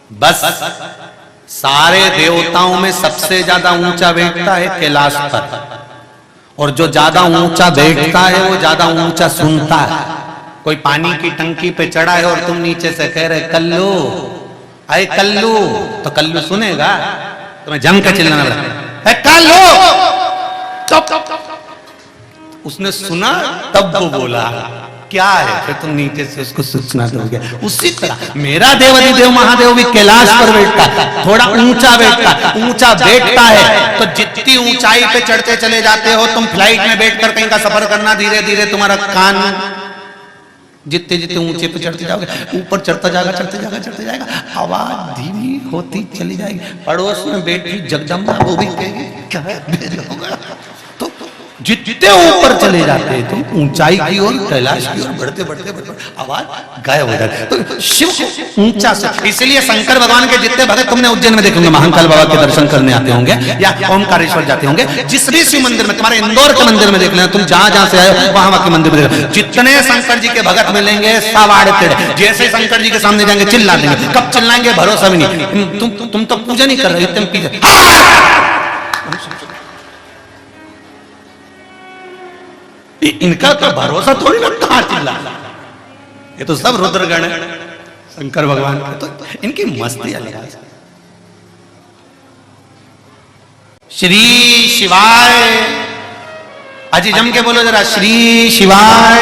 बस सारे देवताओं में सबसे ज्यादा ऊंचा बैठता है कैलाश पर, और जो ज्यादा ऊंचा बैठता है वो ज्यादा ऊंचा सुनता है। कोई पानी की टंकी पे चढ़ा है और तुम नीचे से कह रहे कल्लू, अरे कल्लू, तो कल्लू सुनेगा? तुम्हें जम के चिल्लाना पड़ेगा कल्लू। उसने सुना तब वो बोला क्या है, फिर तुम नीचे से उसको सूचना दोगे। उसी तरह मेरा देवाधिदेव महादेव भी कैलाश पर बैठता है, थोड़ा ऊंचा बैठता है। ऊंचा बैठता है तो जितनी ऊंचाई पे चढ़ते चले जाते हो, तुम फ्लाइट में बैठकर कहीं का सफर करना, धीरे धीरे तुम्हारा कान जितने जितने ऊंचे पे चढ़ते जाओगे, ऊपर चढ़ता जाएगा, आवाज धीमी होती चली जाएगी। पड़ोस में बैठी जगदम्बा वो भी कहेगी क्या होगा। तो जितने ऊपर चले जाते हैं तुम ऊंचाई की ओर, कैलाश की ओर बढ़ते बढ़ते आवाज गायब हो जाती है। तो शिव ऊंचा से, इसलिए शंकर भगवान के जितने भक्त तुमने उज्जैन में देखे होंगे, महाकाल बाबा के दर्शन करने आते होंगे या ओमकारेश्वर जाते होंगे, जिस भी शिव मंदिर में, तुम्हारे इंदौर के मंदिर में देख लेना, तुम जहां जहां से आए हो वहां के मंदिर में देख, जितने शंकर जी के भक्त मिलेंगे सवाड़े तेड़े, जैसे शंकर जी के सामने जाएंगे चिल्ला देंगे। कब चिल्लाएंगे भरोसा भी नहीं। तुम तो पूजा नहीं कर रहे, तुम पूजा। इनका तो भरोसा थोड़ी ना, कहां चिल्ला, ये तो सब रुद्रगण है शंकर भगवान का, तो इनकी मस्ती अलग है। श्री शिवाय, अजी जम के बोलो जरा, श्री शिवाय।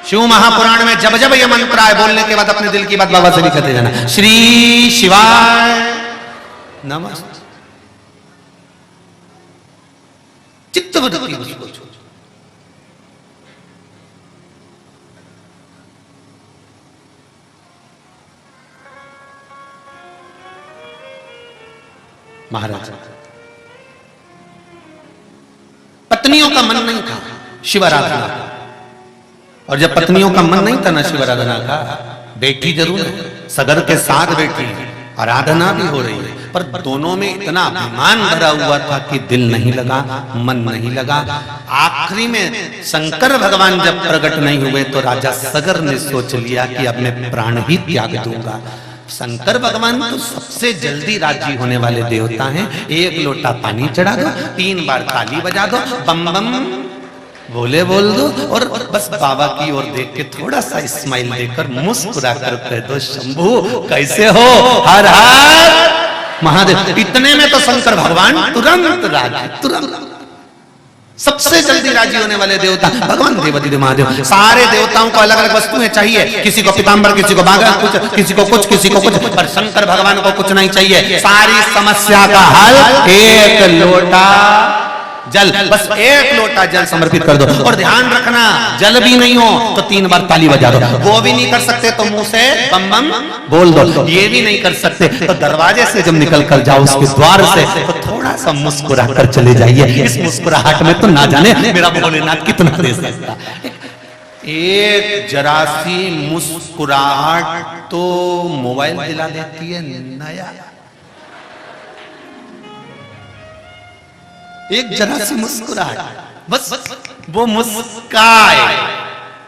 शिव महापुराण में जब जब ये मंत्र आए, बोलने के बाद अपने दिल की बात बाबा से भी कहते जाना, श्री शिवाय नमस्ते। चित्तवृत्ति उसको छोड़। महाराज पत्नियों का मन नहीं था शिव आराधना, और जब पत्नियों का मन नहीं था ना शिव आराधना का, बेटी जरूर है, सगर के साथ बेटी है, आराधना भी हो रही है, पर दोनों में इतना अभिमान भरा हुआ था कि दिल नहीं लगा, मन नहीं लगा। आखिरी में शंकर भगवान जब प्रकट नहीं हुए तो राजा सगर ने सोच लिया कि अब मैं प्राण ही त्याग दूंगा। शंकर भगवान तो सबसे जल्दी राजी होने वाले देवता हैं। एक लोटा पानी चढ़ा दो, 3 बार ताली बजा दो, बम बम बोले बोल दो, और बस बाबा की ओर देख के थोड़ा सा स्माइल देकर मुस्कुरा कर कह दो शंभू कैसे हो, हर हर महादेव। इतने में तो शंकर भगवान तुरंत राजी, तुरंत सबसे जल्दी राजी होने वाले देवता भगवान देवाधिदेव महादेव। सारे देवताओं को अलग अलग वस्तुएं चाहिए, किसी को पीतांबर, किसी को बागा, किसी को कुछ, किसी को कुछ, पर शंकर भगवान को कुछ नहीं चाहिए। सारी समस्या का हल एक लोटा जल, बस एक लोटा जल समर्पित कर दो। और ध्यान रखना, जल भी नहीं हो तो 3 बार ताली बजा दो। वो भी नहीं कर सकते तो मुंह से बम बम बोल दो। ये भी नहीं कर सकते तो दरवाजे से जब निकल कर जाओ उसके द्वार से, तो थोड़ा सा मुस्कुरा कर चले जाइए। इस मुस्कुराहट में तो ना जाने मेरा भोलेनाथ कितना दे सकता। एक जरा सी मुस्कुराहट तो मोबाइल दिला देती है नया। एक जरा सी मुस्कुराहट, बस वो मुस्काए,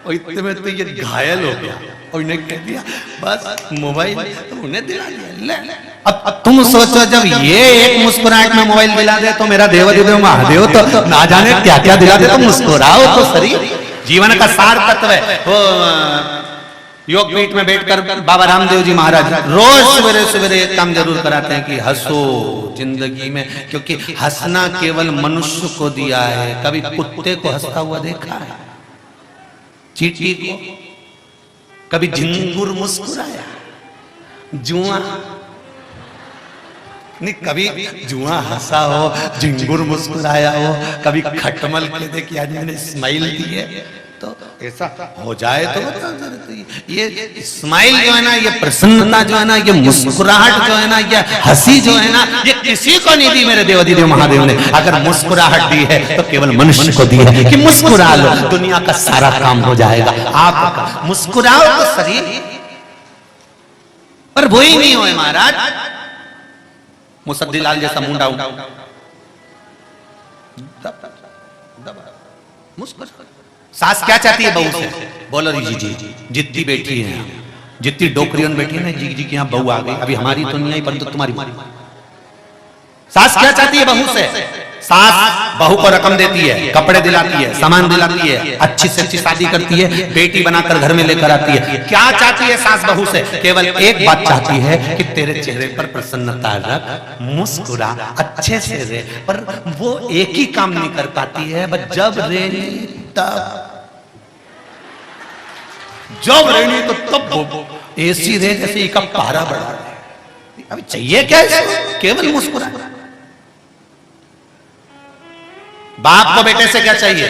और इतने में तो ये घायल हो गया और इन्हें कह दिया बस मोबाइल, तो उन्हें दिला दिया। अब तुम सोचो, जब ये एक मुस्कुराहट में मोबाइल दिला दे तो मेरा देवाधिदेव महादेव तो ना जाने क्या क्या दिला दे। तो मुस्कुराओ तो सही, जीवन का सार तत्व है। वो योग पीठ में बैठकर बाबा रामदेव जी महाराज रोज सवेरे सवेरे एक काम जरूर कराते हैं कि हंसो जिंदगी में, क्योंकि हंसना केवल मनुष्य को दिया है। कभी कुत्ते को हंसता हुआ देखा है? चींटी को? कभी झिंगुर मुस्कुराया? जुआ नहीं, कभी जुआ हंसा हो, झिंगुर मुस्कुराया हो, कभी खटमल के देखिए आदमी ने स्माइल दी है, तो ऐसा हो जाए तो ये स्माइल जो है ना, ये प्रसन्नता जो है ना, ये मुस्कुराहट जो है ना, ये हंसी जो है ना, ये किसी को नहीं दी मेरे देवाधिदेव महादेव ने। अगर मुस्कुराहट दी है तो केवल मनुष्य को दी है कि मुस्कुरा लो, दुनिया का सारा काम हो जाएगा। आप मुस्कुराओ तो शरीर, पर वो ही नहीं हो महाराज। मुसद्दीलाल जैसा मुंडा मुस्कुरा। सास क्या चाहती है बहू से? बोलो जी जी जिद्दी बैठी है, जितनी डोकरियन बैठी है ना, जी जी की यहाँ बहू आ गई, अभी हमारी तो नहीं आई परंतु तुम्हारी सास क्या चाहती है बहू से? सास बहू को रकम देती है, कपड़े दिलाती है, सामान दिलाती है, अच्छी से अच्छी शादी करती है, बेटी बनाकर घर में लेकर आती है। क्या चाहती है सास बहू से? केवल एक बात चाहती है कि तेरे चेहरे पर प्रसन्नता रख, मुस्कुरा, अच्छे से रहे। पर वो एक ही काम नहीं कर पाती है, बस जब रेनी तो तब ऐसी रहे जैसे एक पारा बढ़ा। अभी चाहिए क्या इसको? केवल मुस्कुरा। बाप को बेटे से क्या चाहिए?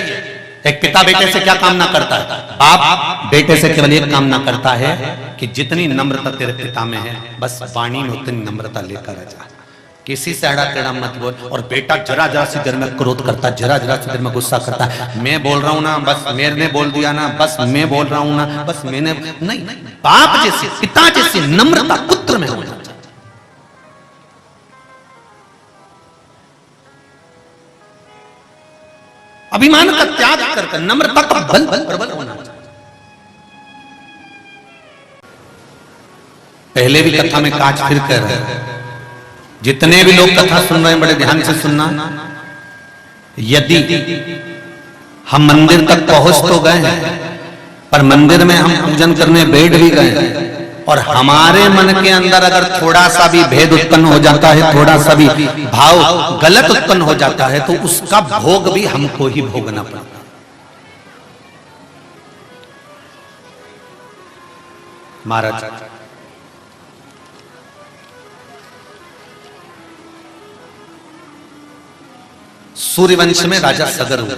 एक पिता बेटे से क्या कामना करता है? बाप बेटे से केवल एक कामना करता है कि जितनी नम्रता तेरे पिता में है, बस वाणी में उतनी नम्रता लेकर आ जा, किसी से अड़ा टेढ़ा मत बोल। और बेटा जरा जरा सी देर में क्रोध करता, जरा जरा सी देर में गुस्सा करता है। मैं बोल रहा हूं ना, बस मैंने बोल दिया ना, बस मैं बोल रहा हूं ना, बस मैंने नहीं। बाप जैसी, पिता जैसी नम्रता पुत्र में होना। अभिमान का त्याग कर नम्रता का बल प्रबल होना चाहिए। पहले भी कथा में काज फिर कह रहे हैं, जितने भी लोग कथा सुन रहे हैं बड़े ध्यान से सुनना। यदि हम मंदिर तक पहुंच तो गए हैं, पर मंदिर में हम पूजन करने बैठ भी गए, और हमारे मन के अंदर अगर थोड़ा सा भी भेद उत्पन्न हो जाता है, थोड़ा सा भी भाव गलत उत्पन्न हो जाता है, तो उसका भोग भी हमको ही भोगना पड़ता। महाराज सूर्यवंश में राजा सगर हुए,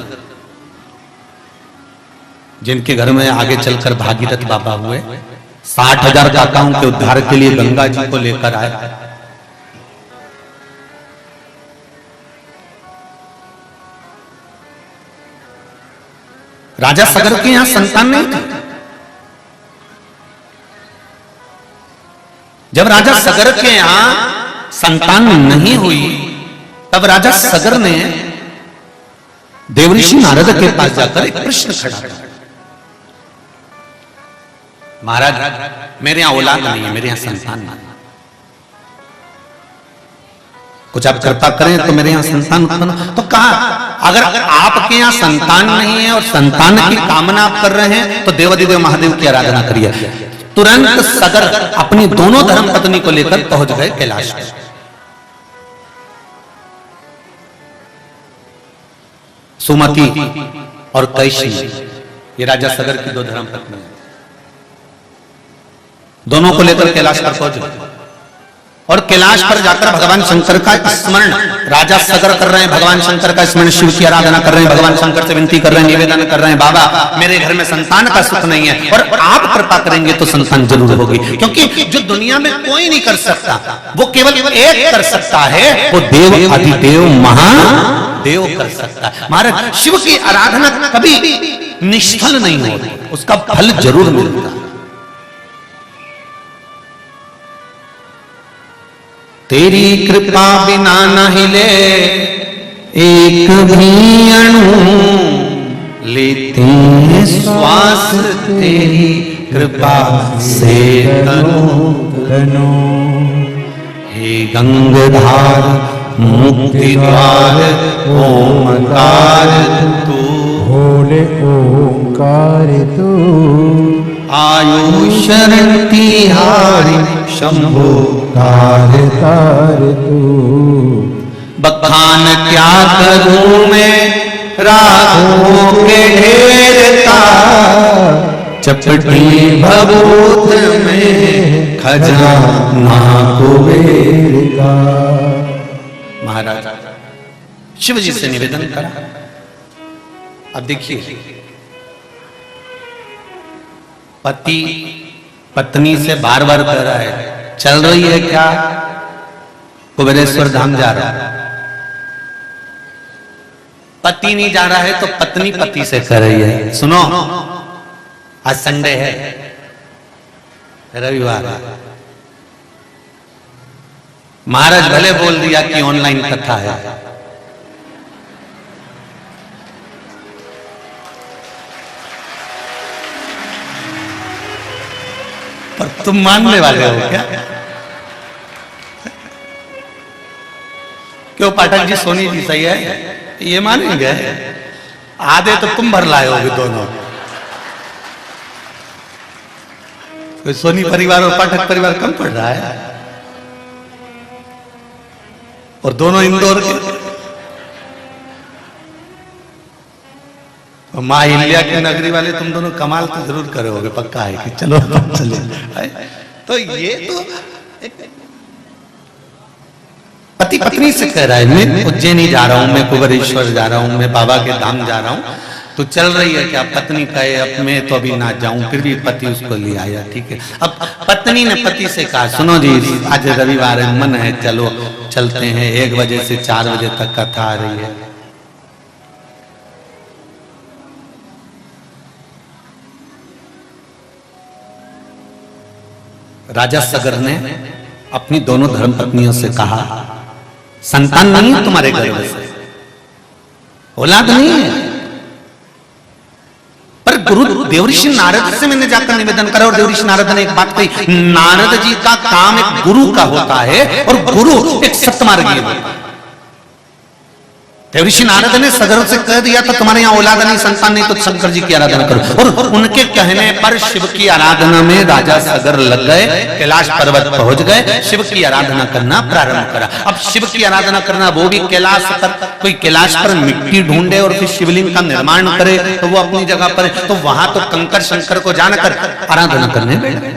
जिनके घर में आगे चलकर भागीरथ बाबा हुए। 60,000 काकाओं के उद्धार के लिए गंगा जी को लेकर आए। राजा सगर के यहां संतान नहीं थी। जब राजा सगर के यहां संतान नहीं हुई, तब राजा सगर ने देवऋषि नारद के पास जाकर एक प्रश्न खड़ा किया। महाराज, मेरे यहां औलाद नहीं है, मेरे यहां संतान नहीं, कुछ आप कृपा करें तो मेरे यहां संतान उत्पन्न। तो कहा, अगर आपके यहां संतान नहीं है और संतान की कामना आप कर रहे हैं, तो देवाधिदेव महादेव की आराधना करिए। तुरंत सगर अपनी दोनों धर्म पत्नी को लेकर पहुंच गए कैलाश में। सुमति और कैशी, ये राजा सगर की दो धर्म पत्नी, दोनों को लेकर कैलाश पर पहुंच गए। और कैलाश पर जाकर भगवान शंकर का स्मरण राजा सगर कर रहे हैं। भगवान शंकर का स्मरण, शिव की आराधना कर रहे हैं, भगवान शंकर से विनती कर रहे हैं, निवेदन कर रहे हैं, बाबा मेरे घर में संतान का सुख नहीं है, और आप कृपा करेंगे तो संतान जरूर होगी। क्योंकि जो दुनिया में कोई नहीं कर सकता, वो केवल एक कर सकता है, वो देव अधिदेव महादेव कर सकता है। महाराज, शिव की आराधना कभी निष्फल नहीं होती, उसका फल जरूर मिलता है। तेरी कृपा बिना न हिले एक भी अणु, लेते हैं श्वास तेरी कृपा से तनु। हे गंगाधार मुक्ति द्वार ओंकार तू, भोले ओंकार तू। आयु शरण तिहारी शंभो तार तार तू। बखान क्या करूं मैं रागों के ढेर का, चपटी भभूत में खजाना कुबेर का। महाराज शिव जी से निवेदन करा। अब देखिए, पति पत्नी से बार बार कह रहा है, चल रही है क्या कुबेरेश्वर धाम जा रहा है। पति नहीं जा रहा है तो पत्नी पति से कह रही है, सुनो आज संडे है, रविवार है। महाराज भले बोल दिया कि ऑनलाइन कथा है, और तुम मानने वाले हो क्या? क्यों पाठक जी, सोनी जी सही है, ये मानेंगे? आधे तो तुम भर लाए होगे दोनों। कोई सोनी परिवार और पाठक परिवार कम पड़ रहा है, और दोनों इंदौर के। और माँ हिल्या की नगरी वाले तुम दोनों कमाल तो जरूर करोगे, पक्का है कि चलो चले। तो ये तो पति पत्नी से कह रहा है, मैं उज्जैनी जा रहा हूं, मैं कुबेरेश्वर जा रहा हूं, मैं बाबा के धाम जा रहा हूं। तो चल रही है क्या? पत्नी कहे अब मैं तो अभी ना जाऊं, फिर भी पति उसको ले आया। ठीक है, अब पत्नी ने पति से कहा, सुनो जी आज रविवार है, मन है, चलो चलते हैं, 1 बजे से 4 बजे तक कथा आ रही है। राजा सगर ने अपनी दोनों धर्मपत्नियों से कहा, संतान नहीं है तुम्हारे घर में, औलाद नहीं है, पर गुरु देवऋषि नारद से मैंने जाकर निवेदन करा, और देवऋषि नारद ने एक बात कही, नारद जी का काम एक गुरु का होता है, और गुरु एक सत्मार्गी होता है। देवऋषि नारद ने सगर से कह दिया था, तुम्हारे यहाँ औलाद नहीं, संतान नहीं, तो शंकर जी की आराधना करो। और उनके कहने पर शिव की आराधना में राजा सगर लग गए, कैलाश पर्वत पहुंच गए, शिव की आराधना करना प्रारंभ करा। अब शिव की आराधना करना, वो भी कैलाश पर, कोई कैलाश पर मिट्टी ढूंढे और फिर शिवलिंग का निर्माण करे, तो वो अपनी जगह पर, तो वहां तो कंकर शंकर को जानकर आराधना करने बैठ गए।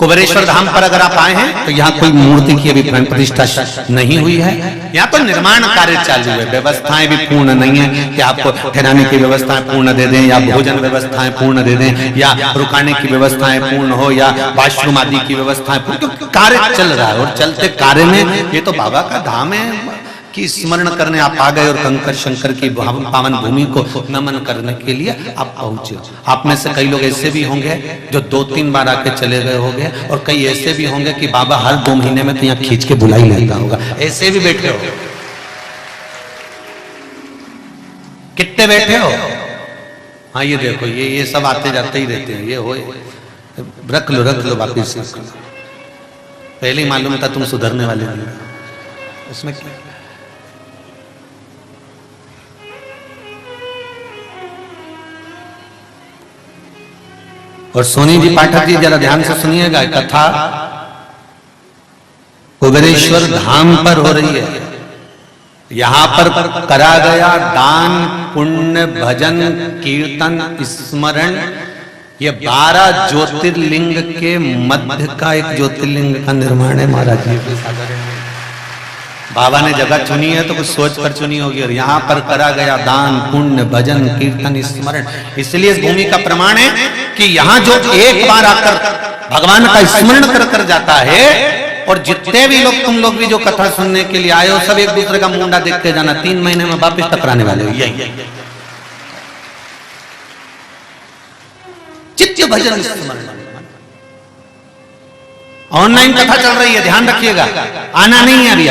कुबेरेश्वर धाम पर अगर आप आए हैं तो यहाँ कोई मूर्ति की अभी प्राण प्रतिष्ठा नहीं हुई है, यहाँ तो निर्माण कार्य चालू है। व्यवस्थाएं भी पूर्ण नहीं है कि आपको ठहराने की व्यवस्थाएं पूर्ण दे दें, या भोजन व्यवस्थाएं पूर्ण दे दें, या रुकाने की व्यवस्थाएं पूर्ण हो, या वाशरूम आदि की व्यवस्थाएं पूर्ण, तो कार्य चल रहा है। और चलते कार्य में ये तो बाबा का धाम है कि स्मरण करने आप आ गए, और कंकर शंकर की पावन भूमि को नमन करने के लिए आप पहुंचे। आप में से कई लोग ऐसे भी होंगे जो 2-3 बार आके चले गए होंगे, और कई ऐसे भी होंगे कि बाबा हर 2 महीने में तो यहाँ खींच के बुला ही लेता होगा। ऐसे भी बैठे हो, कितने बैठे हो? हाँ ये देखो, ये सब आते जाते ही रहते हैं। ये हो, रख लो वापिस। पहले ही मालूम था तुम सुधरने वाले नहीं, उसमें क्या। और सोनी जी पाठक जी जरा ध्यान से सुनिएगा, कथा कुबेरेश्वर धाम पर हो रही है। यहां पर करा गया दान पुण्य भजन कीर्तन स्मरण, ये 12 ज्योतिर्लिंग के मध्य का एक ज्योतिर्लिंग का निर्माण है महाराज जी। बाबा ने जगह चुनी है तो कुछ सोच कर चुनी होगी, और यहाँ पर करा गया दान पुण्य भजन कीर्तन स्मरण। इसलिए इस भूमि का प्रमाण है कि यहाँ जो एक बार आकर भगवान का स्मरण कर जाता है, और जितने भी लोग, तुम लोग भी जो कथा सुनने के लिए आए हो, सब एक दूसरे का मुंडा देख के जाना, 3 महीने में वापिस टकराने वाले हो। यही चित्त भजन स्मरण। ऑनलाइन कथा चल रही है, ध्यान रखिएगा, आना नहीं है अभी,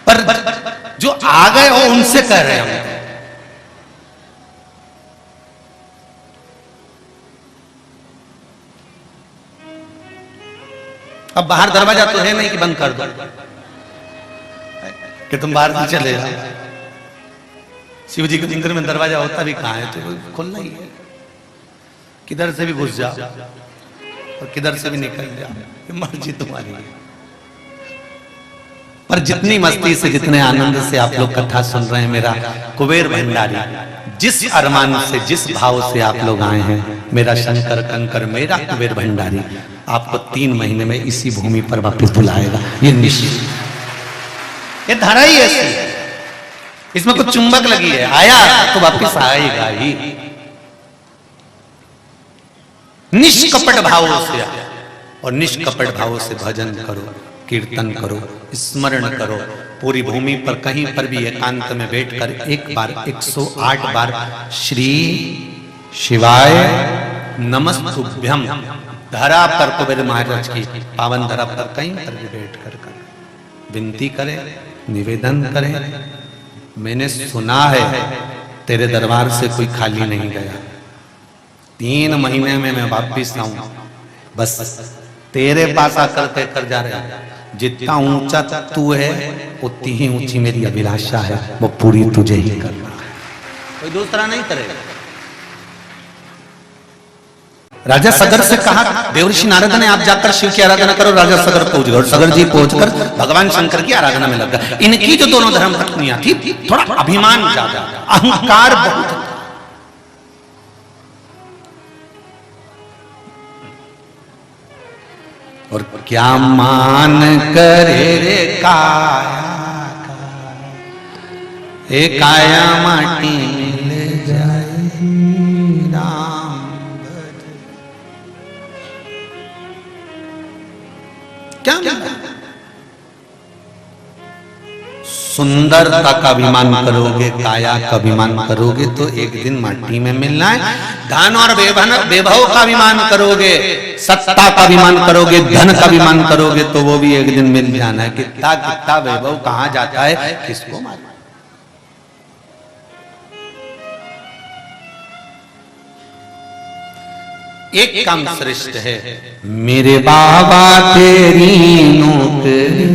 पर जो आ गए हो उनसे कह रहे हैं। अब बाहर दरवाजा तो है नहीं कि बंद कर दो कि तुम बाहर नहीं चले जाओ। शिव जी के मंदिर में दरवाजा होता भी कहां है, तो खुलना ही है। किधर से भी घुस जाओ और किधर से भी निकल जाओ, मर्जी तुम्हारी है। पर जितनी मस्ती से, जितने आनंद से आप लोग कथा सुन रहे हैं, मेरा कुबेर भंडारी, जिस अरमान से, जिस भाव से आप लोग आए हैं, मेरा शंकर कंकर, मेरा कुबेर भंडारी आपको 3 महीने में इसी भूमि पर वापस बुलाएगा। ये निश्चित, ये धारा ही ऐसी है, इसमें कुछ चुंबक लगी है, आया तो वापस आएगा ही। निष्कपट भावों से, और निष्कपट भावों से भजन करो, कीर्तन करो, स्मरण करो। पूरी भूमि पर कहीं पर भी एकांत में बैठकर एक बार 108 बार श्री शिवाय नमस्तुभ्यम धरा पर, कुबेर महाराज की पावन धरा पर कहीं पर भी बैठकर विनती करें, निवेदन करें। मैंने सुना है तेरे दरबार से कोई खाली नहीं गया। 3 महीने में मैं वापिस आऊं, बस तेरे पास आकर कहकर जा रहा है, जितना ऊंचा तू है उतनी ही ऊंची मेरी अभिलाषा है, वो पूरी तुझे ही करना है, कोई दूसरा नहीं करेगा। राजा सगर से कहा, देवर्षि नारद ने आप जाकर शिव की आराधना करो। राजा सगर पहुंच गए और सगर जी पहुंचकर भगवान शंकर की आराधना में लग गए। इनकी जो दोनों धर्म पत्नियां थी, थोड़ा अभिमान ज्यादा, अहंकार बहुत। और क्या मान करे रे काया का, ए काया माटी ले जाए राम भज। क्या सुंदरता का अभिमान करोगे, काया का अभिमान करोगे तो एक दिन माटी में मिलना है। धन और वैभव का अभिमान करोगे, सत्ता का अभिमान करोगे, धन का अभिमान करोगे तो वो भी एक दिन मिल जाना है। कितना कितना वैभव कहां जाता है, किसको मालूम। एक काम श्रेष्ठ है, मेरे बाबा तेरी नौकरी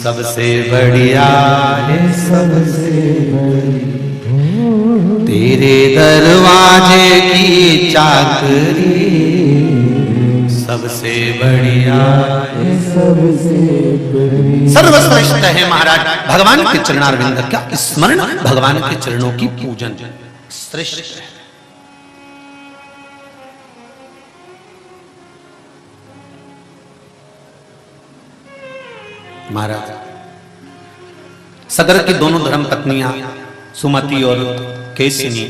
सबसे बढ़िया है, सबसे तेरे दरवाजे की चाकरी सबसे बढ़िया है, सबसे सर्वश्रेष्ठ है महाराज भगवान के चरणारविंद का स्मरण, भगवान के चरणों की पूजन श्रेष्ठ है। महाराज सगर की दोनों धर्म पत्नियां सुमति और केसिनी,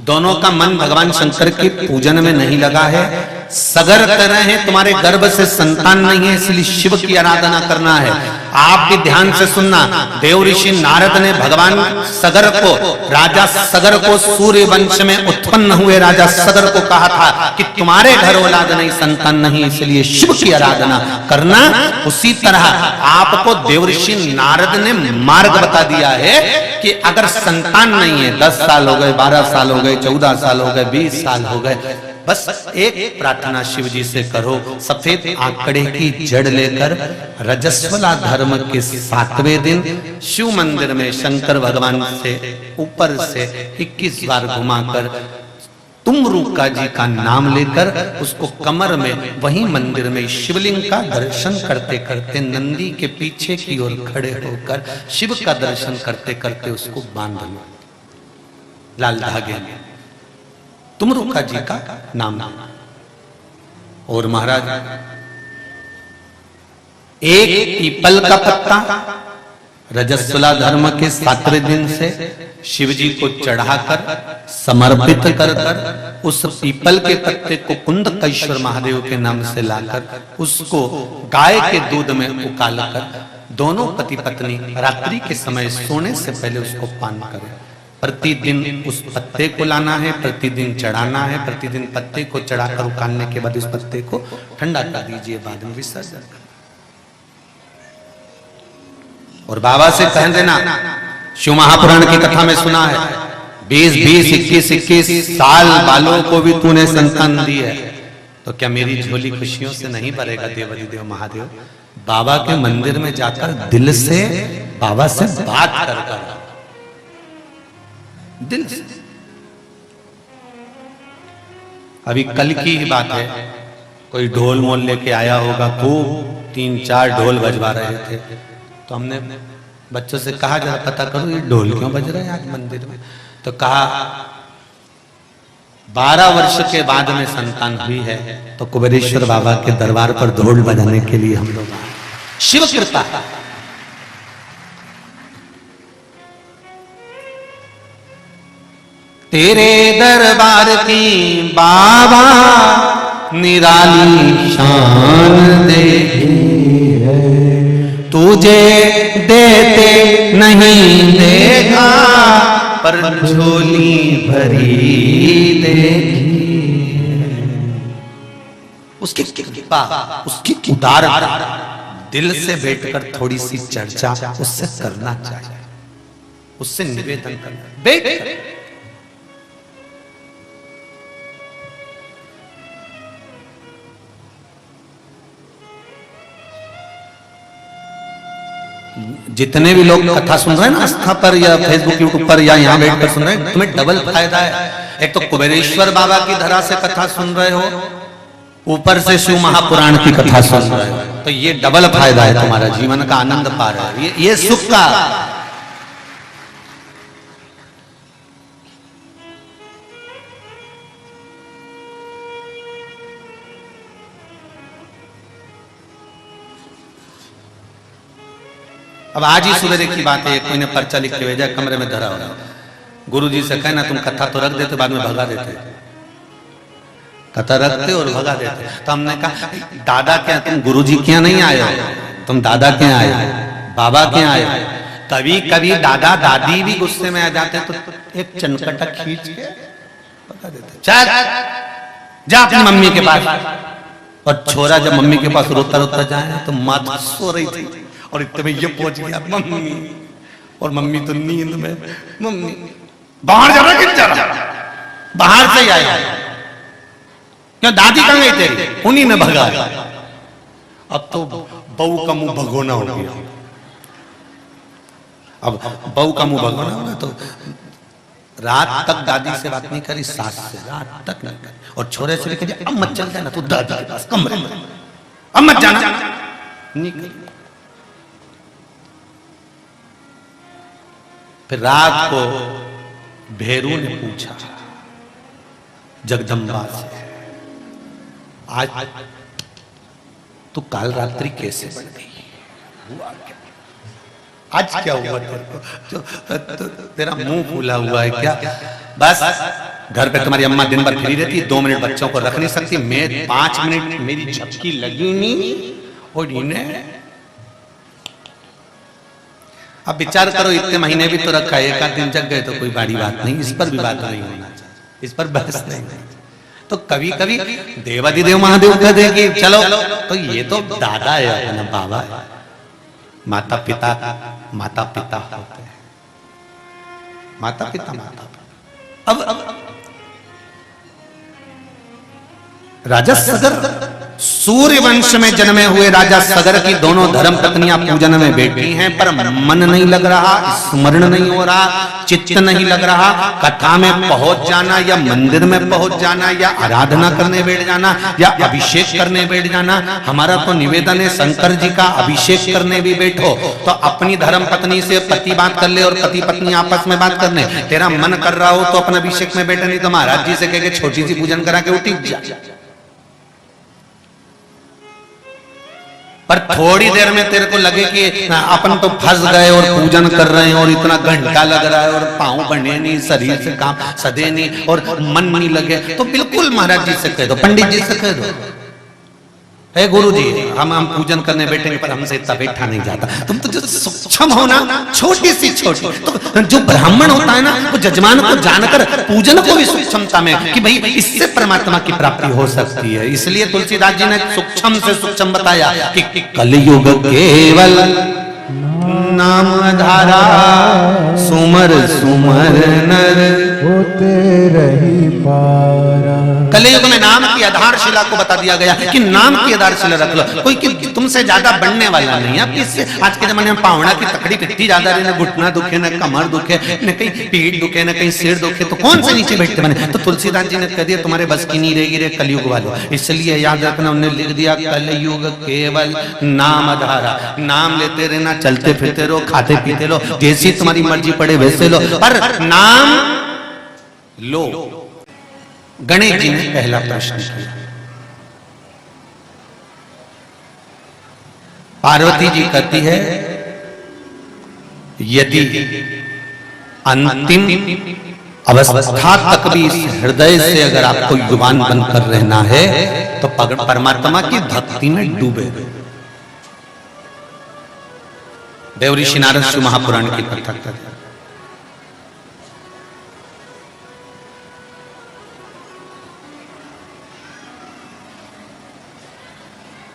दोनों का मन भगवान शंकर के पूजन में नहीं लगा है। सगर कर रहे हैं तुम्हारे गर्भ से संतान नहीं है, इसलिए शिव की आराधना करना है। आप भी ध्यान से सुनना, देव ऋषि नारद ने भगवान सगर को, राजा सगर को, सूर्य वंश में उत्पन्न हुए राजा सगर को कहा था कि तुम्हारे घर औलाद नहीं, संतान नहीं, इसलिए शिव की आराधना करना। उसी तरह आपको देव ऋषि नारद ने मार्ग बता दिया है कि अगर संतान नहीं है, 10 साल हो गए, 12 साल हो गए, 14 साल हो गए, 20 साल हो गए, बस एक प्रार्थना शिव जी से करो, सफेद आंकड़े की जड़ लेकर रजस्वला धर्म के 7वें दिन शिव मंदिर में शंकर भगवान से ऊपर से 21 बार घुमाकर तुमरुका जी का नाम लेकर उसको कमर में वहीं मंदिर में शिवलिंग का दर्शन करते करते नंदी के पीछे की ओर खड़े होकर शिव का दर्शन करते करते उसको बांध लो लाल धागे में, तुमरुका जी का नाम। और महाराज एक पीपल का पत्ता रजस्वला धर्म के 7वें दिन से शिव जी को चढ़ाकर समर्पित कर कर उस पीपल के पत्ते को कुंदकेश्वर महादेव के नाम से लाकर उसको गाय के दूध में उकालकर दोनों पति पत्नी रात्रि के समय सोने से पहले उसको पान करें। प्रतिदिन उस पत्ते को लाना है, प्रतिदिन चढ़ाना है, प्रतिदिन पत्ते को चढ़ाकर उकालने के बाद उस पत्ते को ठंडा कर दीजिए, बाद में विसर्जन कर। और बाबा से कह देना, शिव महापुराण की कथा में सुना है 20-21 साल बालों को भी तूने संतान दी है, तो क्या मेरी झोली खुशियों से नहीं भरेगा देवाधिदेव महादेव। बाबा के मंदिर में जाकर दिल से बाबा से बात कर दिल से। अभी कल की ही बात है, कोई ढोल मोल लेके आया होगा, खूब 3-4 ढोल बजवा रहे थे, तो हमने बच्चों से कहा जरा पता करो ये ढोल क्यों बज रहे हैं आज मंदिर में। तो कहा 12 वर्ष के बाद में संतान हुई है, तो कुबेरेश्वर बाबा के दरबार पर ढोल बजाने के लिए हम लोग आए। शिव कृपा। तेरे दरबार की बाबा निराली शान देखी है, तुझे देते नहीं देखा पर झोली भरी देखी। उसकी कृपा, उसकी उदारता, दिल से बैठकर थोड़ी सी चर्चा उससे करना चाहिए। उससे निवेदन करना, बैठ जितने भी लोग कथा सुन रहे हैं ना आस्था पर या फेसबुक यूट्यूब पर या यहाँ बैठ कर सुन रहे हैं, तुम्हें डबल फायदा है। एक तो कुबेरेश्वर बाबा की धरा से कथा सुन रहे हो, ऊपर से शिव महापुराण की कथा सुन रहे हो, तो ये डबल फायदा है, तुम्हारा जीवन का आनंद पा रहे हो, ये सुख का। अब आज ही सवेरे की बात है, कोई ने पर्चा लिख के भेजा, कमरे में धरा हो, गुरुजी से कहना तुम कथा तो रख देते, बाद में भगा देते, कथा रखते और भगा देते। तो हमने कहा दादा क्या तुम गुरुजी क्या नहीं आए हो, तुम दादा क्या आए हो, बाबा क्या आए हो। कभी कभी दादा दादी भी गुस्से में आ जाते तो एक चनकटा खींच के भगा देते, चल जा अपनी मम्मी के पास। और छोरा जब मम्मी के पास रोता रोता जाए तो माता सो रही थी और इतने में ये पहुंच गया मम्मी, और मम्मी तो नींद में, मम्मी बाहर जा रहा, किन जा रहा, बाहर से ही आया, क्यों दादी कहां गई तेरी, उन्हीं ने भगा। अब तो बहू का मुंह भगोना हो गया, अब बहू का मुंह भगोना होगा तो रात तक दादी से बात नहीं करी, सास से रात तक नहीं करी, और छोरे से लेके अब मत चल जाना तू दादी के पास कमरे में, अब मत जाना, नहीं करी। फिर रात को भेरू ने पूछा जगदम्बा से, आज तू काल रात्रि कैसे बढ़ गई, हुआ क्या, आज क्या हुआ तेरे को, तो तेरा मुंह फूला हुआ है क्या। बस घर पे तुम्हारी अम्मा दिन भर फिरी रहती है, 2 मिनट बच्चों को रख नहीं सकती, मैं 5 मिनट मेरी झपकी लगी नहीं, और इन्हें अब विचार करो, इतने महीने भी तो रखा है, एक आध दिन जग गए तो कोई बड़ी बात नहीं, इस पर भी बात नहीं होना चाहिए, इस पर बहस नहीं। तो कभी कभी देवाधिदेव महादेव कह देगी चलो, तो ये तो दादा है ना बाबा है, माता पिता होते हैं, माता पिता। अब राजा सगर सूर्य वंश में जन्मे हुए राजा सगर की दोनों धर्म पत्नियां पूजन में बैठी हैं, पर मन नहीं लग रहा, स्मरण नहीं हो रहा, चित्त नहीं लग रहा। कथा में पहुंच जाना या मंदिर में पहुंच जाना या आराधना करने बैठ जाना या अभिषेक करने बैठ जाना, हमारा तो निवेदन है शंकर जी का अभिषेक करने भी बैठो तो अपनी धर्म पत्नी से पति बात कर ले और पति पत्नी आपस में बात करने। तेरा मन कर रहा हो तो अपना अभिषेक में बैठे, नहीं तो महाराज जी से कह के छोटी सी पूजन करा के उठी जा। पर थोड़ी देर में तेरे को लगे कि अपन तो फंस गए और पूजन कर रहे हैं और इतना घंटा लग रहा है और पांव बने नहीं, शरीर से काम सदे नहीं और मन नहीं लगे, तो बिल्कुल महाराज जी से कह दो, पंडित जी से कह दो, हे गुरु जी हम पूजन करने बैठेंगे पर हमसे इतना बैठा नहीं जाता। तुम तो जो सूक्ष्म हो ना, छोटी सी छोटी, तो जो ब्राह्मण होता है ना वो जजमान को जानकर पूजन को भी सूक्ष्मता में कि भाई इससे परमात्मा की प्राप्ति हो सकती है। इसलिए तुलसीदास जी ने सूक्ष्म से सूक्ष्म बताया कि कलयुग केवल नाम धारा सुमर सुमर नर होते रही पारा। कलयुग में नाम की आधारशिला को बता दिया गया कि नाम की आधारशिला रख लो, कोई कि तुमसे ज्यादा बढ़ने वाला नहीं। अब इससे आज के जमाने में पावड़ा की तकड़ी कितनी ज्यादा रही, न घुटना दुखे, न कमर दुखे, न कहीं पीठ दुखे, न कहीं सिर दुखे, तो कौन से नीचे बैठते बने। तो तुलसीदास जी ने कह दिया तुम्हारे बस की नहीं रहेगी रे कलयुग वालों। इसलिए याद रखना, उन्होंने लिख दिया कलयुग केवल नाम आधारा, नाम लेते रहना, चलते फिरते रहो, खाते पीते लो, जैसी तुम्हारी मर्जी पड़े वैसे लो, पर नाम लो। गणेश जी ने पहला प्रश्न किया। पार्वती जी कहती है यदि अंतिम अवस्था तक भी इस हृदय से अगर आपको युवान बनकर रहना है तो परमात्मा की भक्ति में डूबे। देवऋषि नारद शिव महापुराण की कथा करते हैं।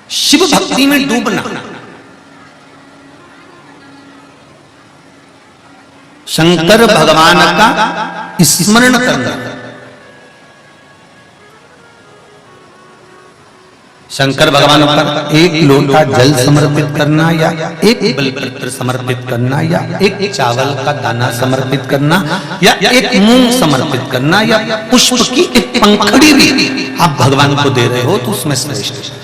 शिव भक्ति में डूबना, शंकर भगवान का स्मरण करना। शंकर भगवान पर एक लोटा जल समर्पित करना या एक बेलपत्र समर्पित करना या एक चावल का दाना समर्पित करना या एक मूंग समर्पित करना या पुष्प की एक पंखड़ी भी आप भगवान को दे रहे हो तो उसमें श्रेष्ठ है।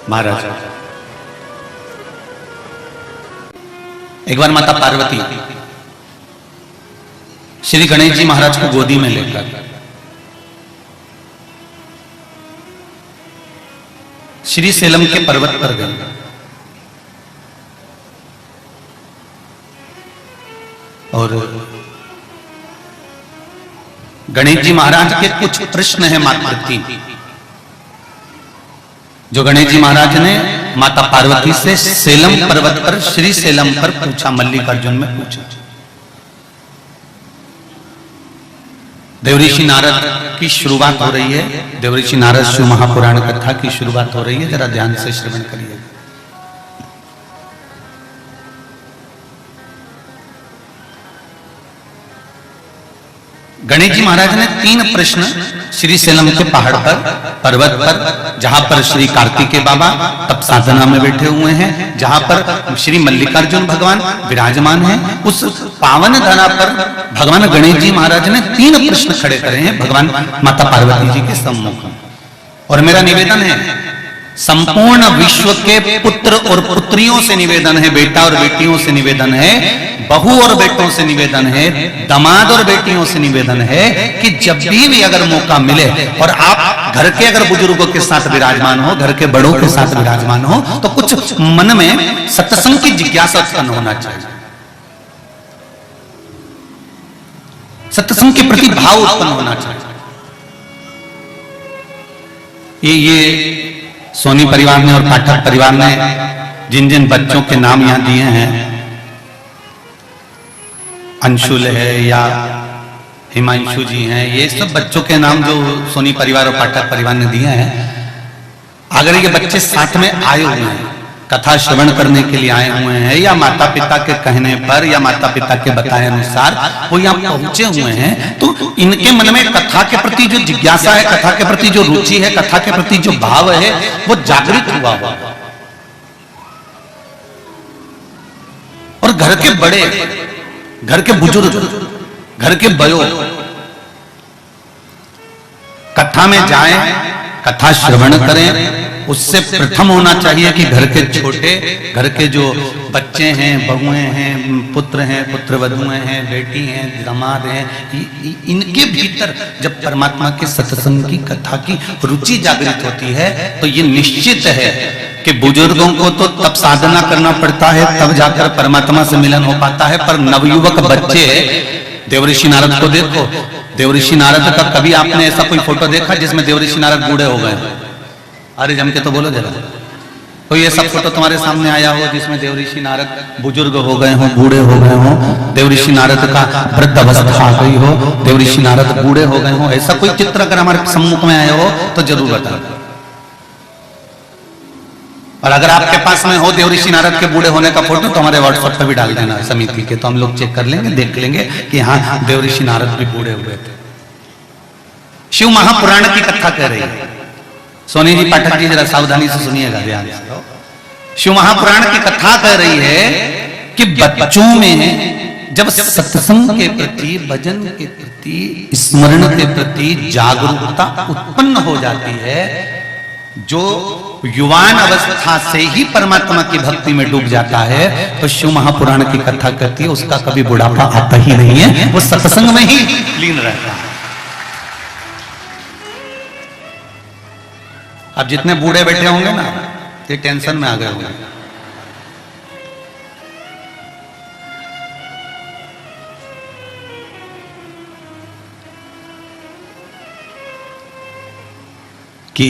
महाराज एक बार माता पार्वती श्री गणेश जी महाराज को गोदी में लेकर श्री सेलम के पर्वत पर गए और गणेश जी महाराज के कुछ प्रश्न है मातृ जो गणेश जी महाराज ने माता पार्वती से सेलम पर्वत पर श्री सेलम पर पूछा, मल्लिकार्जुन में पूछा। देवऋषि नारद की शुरुआत हो रही है। देवऋषि नारद शिव महापुराण कथा की शुरुआत हो रही है, जरा ध्यान से श्रवण करिए। गणेश जी महाराज ने 3 प्रश्न श्री सेलम के पहाड़ पर पर्वत पर, जहां पर श्री कार्तिकेय बाबा तप साधना में बैठे हुए हैं, जहां पर श्री मल्लिकार्जुन भगवान विराजमान हैं, उस पावन धरा पर भगवान गणेश जी महाराज ने 3 प्रश्न खड़े करे हैं भगवान माता पार्वती जी के सम्मुख। और मेरा निवेदन है, संपूर्ण विश्व के पुत्र और पुत्रियों से निवेदन है, बेटा और बेटियों से निवेदन है, बहू और बेटों से निवेदन है, दामाद और बेटियों से निवेदन है कि जब भी अगर मौका मिले और आप घर के अगर बुजुर्गों के साथ विराजमान हो, घर के बड़ों के साथ विराजमान हो, तो कुछ मन में सत्संग की जिज्ञासा उत्पन्न होना चाहिए, सत्संग के प्रति भाव उत्पन्न होना चाहिए। ये सोनी परिवार ने और पाठक परिवार ने जिन जिन बच्चों के नाम यहां दिए हैं, अंशुल है या हिमांशु जी हैं, ये सब बच्चों के नाम जो सोनी परिवार और पाठक परिवार ने दिए हैं, अगर ये बच्चे साथ में आए हुए हैं, कथा श्रवण करने के लिए आए हुए हैं, या माता पिता के कहने पर या माता पिता के बताए अनुसार वो यहाँ पहुंचे हुए हैं, तो इनके मन में कथा के प्रति जो जिज्ञासा है, कथा के प्रति जो रुचि है, कथा के प्रति जो भाव है, वो जागृत हुआ होगा। और घर के बड़े, घर के बुजुर्ग, घर के बड़ों कथा में जाएं, कथा श्रवण करें, उससे प्रथम होना चाहिए कि घर के छोटे, घर के जो बच्चे हैं, बहुएं हैं, पुत्र हैं, पुत्रवधुएं हैं, बेटी हैं, दामाद हैं, इनके भीतर जब परमात्मा के सत्संग की कथा की रुचि जागृत होती है, तो ये निश्चित है कि बुजुर्गों को तो तब साधना करना पड़ता है, तब जाकर परमात्मा से मिलन हो पाता है। पर नवयुवक बच्चे, देवऋषि नारद को देखो, देवऋषि नारद का कभी आपने ऐसा कोई फोटो देखा जिसमें देवऋषि नारद बूढ़े हो गए? अरे जम के तो बोलो जरा, कोई ऐसा फोटो तुम्हारे सामने आया हो जिसमें देवऋषि नारद बुजुर्ग हो गए हो, बूढ़े हो गए हो, देवऋषि नारद का वृद्ध अवस्था आ गई हो, देवऋषि नारद बूढ़े हो गए हो, ऐसा कोई चित्र अगर हमारे सम्मुख में आया हो तो जरूर बताओ। और अगर आपके पास में हो देवऋषि नारद के बूढ़े होने का फोटो तो हमारे व्हाट्सएप पे भी डाल देना समिति के, तो हम लोग चेक कर लेंगे, देख लेंगे कि हाँ देवऋषि नारद भी बूढ़े हुए थे। शिव महापुराण की कथा कह रही है, सोनी जी पाठक जी जरा सावधानी से सुनिएगा, ध्यान से। शिव महापुराण की कथा कह रही है कि बच्चों में जब सत्संग के प्रति, भजन के प्रति, स्मरण के प्रति जागरूकता उत्पन्न हो जाती है, जो युवान अवस्था से ही परमात्मा की भक्ति में डूब जाता है, तो शिव महापुराण की कथा कहती है उसका कभी बुढ़ापा आता ही नहीं है, वो सत्संग में ही लीन रहता है। अब जितने बूढ़े बैठे होंगे ना, ये टेंशन में आ गए होंगे। कि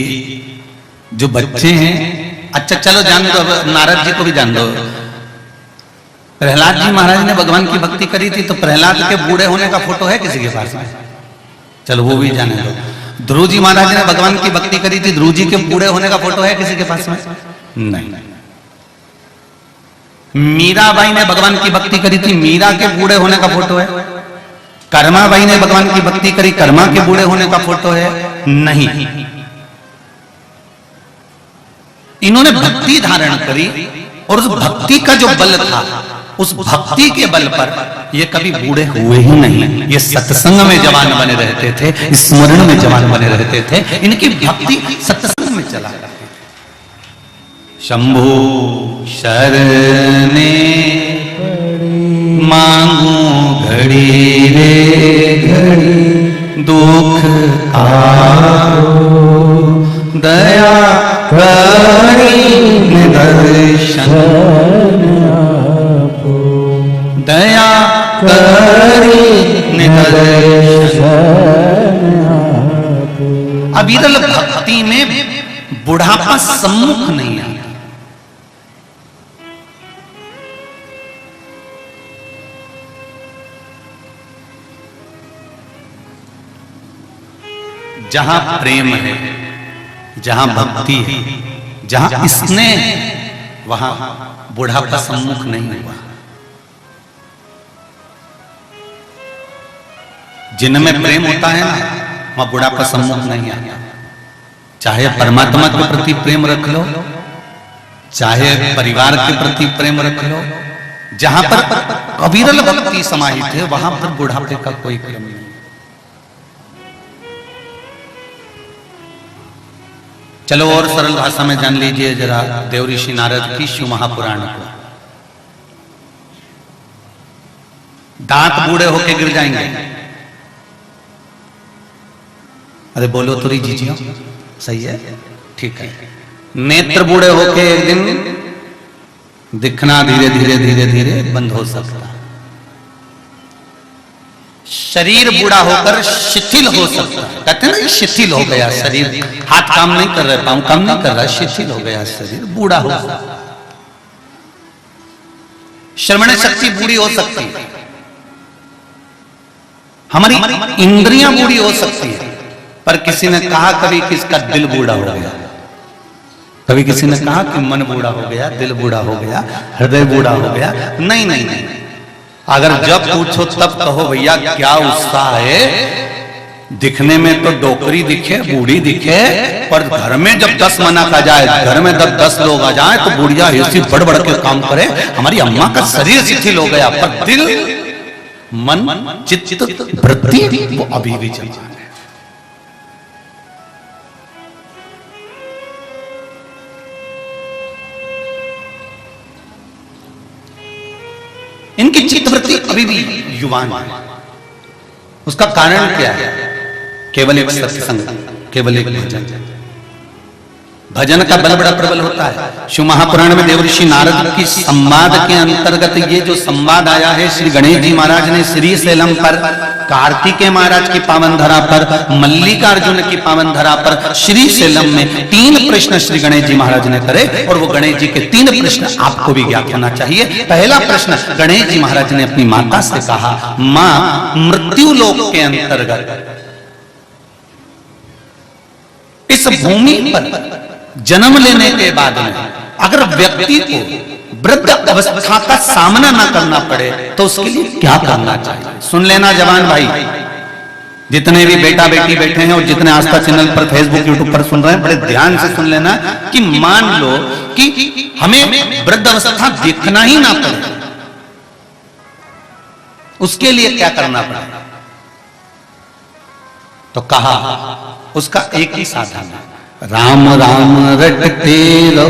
जो बच्चे हैं, अच्छा चलो जान दो, नारद जी को भी जान दो, प्रहलाद जी महाराज ने भगवान की भक्ति करी थी, तो प्रहलाद के बूढ़े होने का फोटो है किसी के पास में? चलो वो भी जाने दो। ध्रुव जी महाराज ने भगवान की भक्ति करी थी, ध्रुव जी के बूढ़े होने का फोटो है किसी के पास में? नहीं। मीराबाई ने भगवान की भक्ति करी थी, मीरा के बूढ़े होने का फोटो है? कर्माबाई ने भगवान की भक्ति करी, कर्मा के बूढ़े होने का फोटो है? नहीं। इन्होंने भक्ति धारण करी और उस भक्ति का जो बल था, उस भक्ति के बल पर ये कभी बूढ़े हुए ही नहीं। ये सत्संग में जवान बने रहते थे, स्मरण में जवान बने रहते थे। इनकी भक्ति सत्संग में चला करती थी। शंभु शरणे मांगू घड़ी रे घड़ी, दुख आरो दया करी निदर्शन, दया करी निदर्शन। अविरल भक्ति में बुढ़ापा सम्मुख नहीं आता। जहां प्रेम है, जहां भक्ति है, जहां स्नेह है, वहां बुढ़ापा सम्मुख नहीं हुआ। जिनमें प्रेम होता है ना, वहां बुढ़ापा सम्मुख नहीं आता। चाहे परमात्मा के प्रति प्रेम रख लो, चाहे परिवार के प्रति प्रेम रख लो, जहां पर अविरल भक्ति समाहित है, वहां पर बुढ़ापे का कोई क्रम नहीं। चलो और सरल भाषा में जान लीजिए जरा देवऋषि नारद की शिव महापुराण को। दांत बूढ़े होके गिर जाएंगे। अरे बोलो तो री जीजियो, सही है, ठीक है। नेत्र बूढ़े होके एक दिन दिखना धीरे धीरे धीरे धीरे बंद हो सकता है। शरीर बूढ़ा होकर शिथिल हो सकता है। कहते हैं ना शिथिल हो गया शरीर, हाथ काम नहीं कर रहे, पांव काम नहीं कर रहा, शिथिल हो गया शरीर, बूढ़ा हो सकता है। श्रवण शक्ति बूढ़ी हो सकती है, हमारी इंद्रियां बूढ़ी हो सकती है। पर किसी ने कहा कभी किसका दिल बूढ़ा हो गया, कभी किसी ने कहा कि मन बूढ़ा हो गया, दिल बूढ़ा हो गया, हृदय बूढ़ा हो गया। नहीं नहीं नहीं, अगर जब पूछो तब कहो भैया क्या उत्साह है, दिखने में तो डोकरी दिखे, बूढ़ी दिखे, पर घर में जब 10 मना का जाए, घर में जब 10 लोग आ जाए तो बुढ़िया ऐसी बढ़ बढ़ के काम करे। हमारी अम्मा का शरीर शिथिल हो गया, पर दिल मन चित्त वृत्ति वो अभी भी चल रहा है। इनकी चित्तवृत्ति अभी भी युवान है। उसका कारण क्या है? केवल एक सत्संग, केवल एक भजन। भजन का बल बड़ा प्रबल होता है। शिव महापुराण में देवऋषि नारद की संवाद के अंतर्गत ये जो संवाद आया है, श्री गणेश जी महाराज ने श्री शैलम पर, कार्तिकेय महाराज की पावन धरा पर, मल्लिकार्जुन की पावन धरा पर, श्री शैलम में 3 प्रश्न श्री गणेश जी महाराज ने करे। और वो गणेश जी के 3 प्रश्न आपको भी ज्ञात होना चाहिए। पहला प्रश्न गणेश जी महाराज ने अपनी माता से कहा, मां, मृत्यु लोक के अंतर्गत इस भूमि पर जन्म लेने के बाद में अगर व्यक्ति को वृद्ध अवस्था का सामना ना करना पड़े तो उसके लिए क्या करना चाहिए? सुन लेना जवान भाई, जितने भी बेटा बेटी बैठे हैं और जितने आस्था चैनल पर, फेसबुक, यूट्यूब पर सुन रहे हैं, बड़े ध्यान से सुन लेना कि मान लो कि हमें वृद्ध अवस्था देखना ही ना पड़े, उसके लिए क्या करना पड़ेगा? तो कहा उसका एक ही साधन है, राम राम रटते रहो।